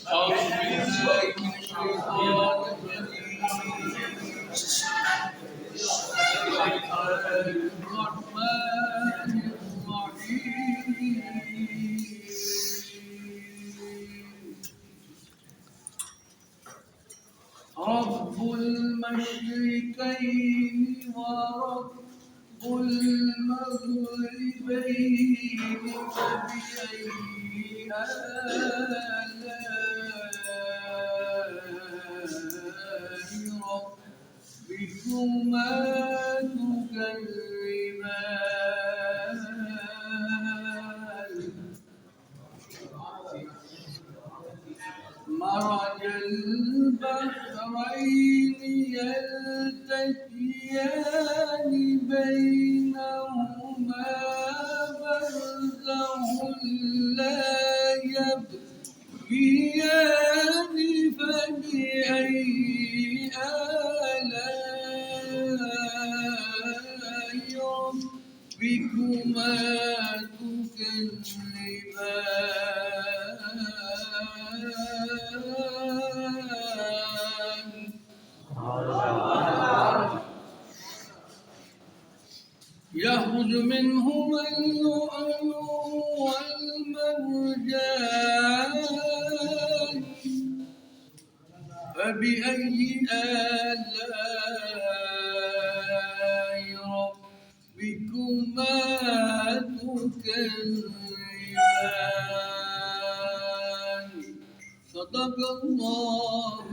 أعوذ بالله من الشيطان الرجيم الرحمن الرحيم رب المشرقين ورب المغربين فبأي آلاء ربكما تكذبان مرج البحرين يلتقيان بينهما برزخ لا يبغيان فبأي آلاء ربكما تكذبان يخرج منهما اللؤلؤ والمرجان فبأي آلاء ربكما تكذبان صدق الله